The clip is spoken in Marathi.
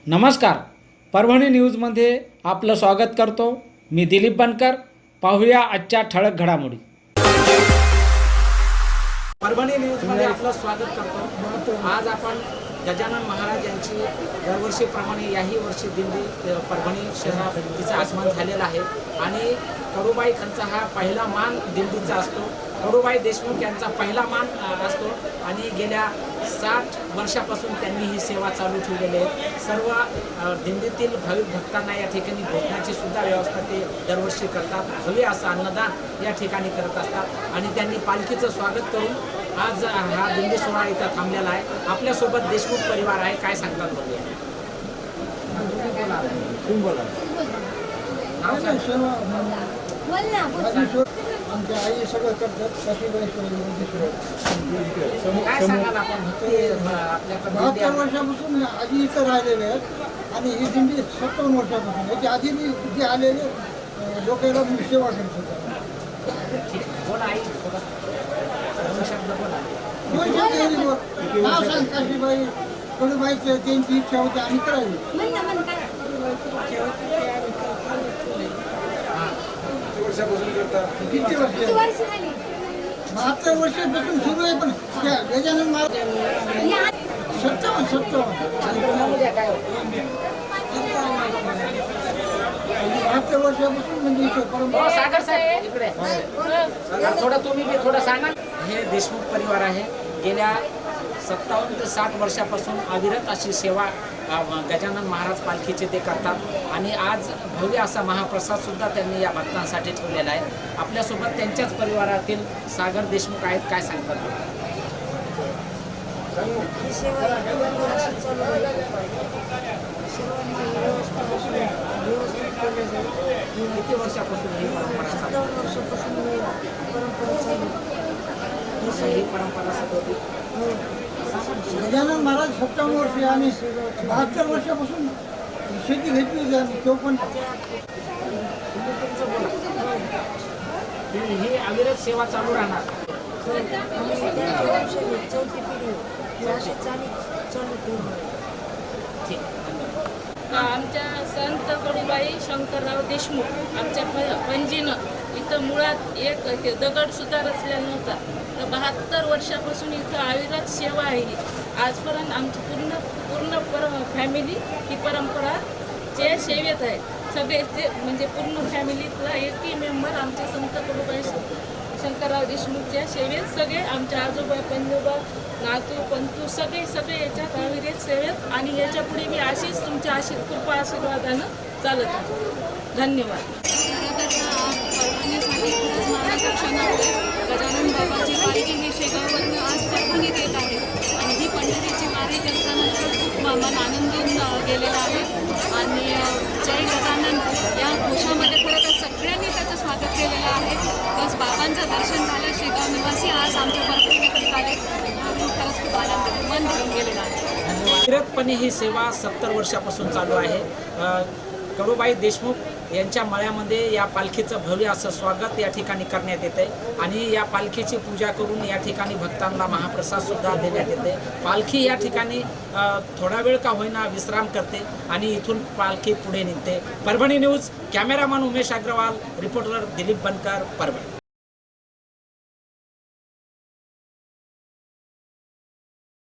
नमस्कार, परभणी न्यूजमध्ये आपलं स्वागत करतो. मी दिलीप बनकर. पाहूया आजच्या ठळक घडामोडी. परभणी न्यूजमध्ये आपलं स्वागत करतो. आज आपण गजानन महाराज यांची दरवर्षीप्रमाणे याही वर्षी दिंडी परभणी शहरात दिंडीचं आगमन झालेलं आहे आणि कडूबाई यांचा हा पहिला मान दिंडीचा असतो. कडूबाई देशमुख यांचा पहिला मान असतो आणि गेल्या 60 वर्षापासून त्यांनी ही सेवा चालू ठेवलेली आहे. सर्व दिंडीतील भाविक भक्तांना या ठिकाणी भोजनाची सुद्धा व्यवस्था ते दरवर्षी करतात. भव्य असं अन्नदान या ठिकाणी करत असतात आणि त्यांनी पालखीचं स्वागत करून आज हा दिंडी सोहळा इथं थांबलेला आहे. आपल्यासोबत देशमुख परिवार आहे. काय सांगतात बघूया. आमच्या आई सगळं करतात. काय सांगाल आपण आपल्याकडे 72 वर्षापासून आजी इथं राहिलेले आहेत आणि ही दिंडी 57 वर्षापासून याच्या आधी मी जे आलेले लोकांना मी सेवा करत होतो. बोला आई, दोन शब्द बोला. नाव सांग काशीबाई कडूबाईचं त्यांची इच्छा होती आम्ही करावी. किती वर्ष 72 वर्षापासून सुरू आहे. पण त्या गजानन महाराज 57 72 वर्षापासून म्हणजे इथे परंपरा. सागर साहेब इकडे थोडं तुम्ही बी थोडं सांगा. हे देशमुख परिवार आहे. गेल्या 57 ते 60 वर्षापासून अविरत अशी सेवा गजानन महाराज पालखीचे ते करतात आणि आज भव्य असा महाप्रसाद सुद्धा त्यांनी या भक्तांसाठी ठेवलेला आहे. आपल्यासोबत त्यांच्याच परिवारातील सागर देशमुख आहेत. काय सांगतात? किती वर्षापासून ही परंपरा ही परंपरा होती? गजानन महाराज 57 वर्ष आणि 72 वर्षापासून शेती घेतली होती आम्ही. तो पण ही अविरत सेवा चालू राहणार. आमच्या संत कडूबाई शंकरराव देशमुख आमच्या पणजीनं इथं मुळात एक दगड सुद्धा रचलेला नव्हता. तर 72 वर्षापासून इथं अविरत सेवा आहे. आजपर्यंत आमची पूर्ण फॅमिली ही परंपराच्या सेवेत आहे. सगळे ते म्हणजे पूर्ण फॅमिलीतला एकही मेंबर आमचे संत कडूबाई शंकरराव देशमुखच्या सेवेत सगळे आमचे आजोबा पंजोबा नातू पंतू सगळे याच्यात अविरत सेवेत आणि याच्या पुढे मी अशीच तुमच्या कृपा आशीर्वादानं चालत आहे. धन्यवाद. गजानन बाबाची पालखी ही शेगाववरून आज परभणीत येत आहे आणि ही पंढरीची वारी करताना खूप मन आनंद गेलेला आहे आणि जय गजानन या घोषामध्ये खरं तर सगळ्यांनी त्याचं स्वागत केलेलं आहे. बस बाबांचं दर्शन झालं. शेगाव निवासी आज आमच्या परभणीकडे आले. खरंच खूप आनंद मन भरून गेलेलं आहे. अविरतपणे ही सेवा 70 वर्षापासून चालू आहे. कडूबाई देशमुख यांच्या मळ्यामध्ये या पालखीचं भव्य असं स्वागत या ठिकाणी करण्यात येते आणि या पालखीची पूजा करून या ठिकाणी भक्तांना महाप्रसाद सुद्धा देण्यात येते. पालखी या ठिकाणी थोडा वेळ का होईना विश्राम करते आणि इथून पालखी पुढे निघते. Parbhani news, cameraman Umesh Agrawal, reporter Dilip Bankar, Parbhani.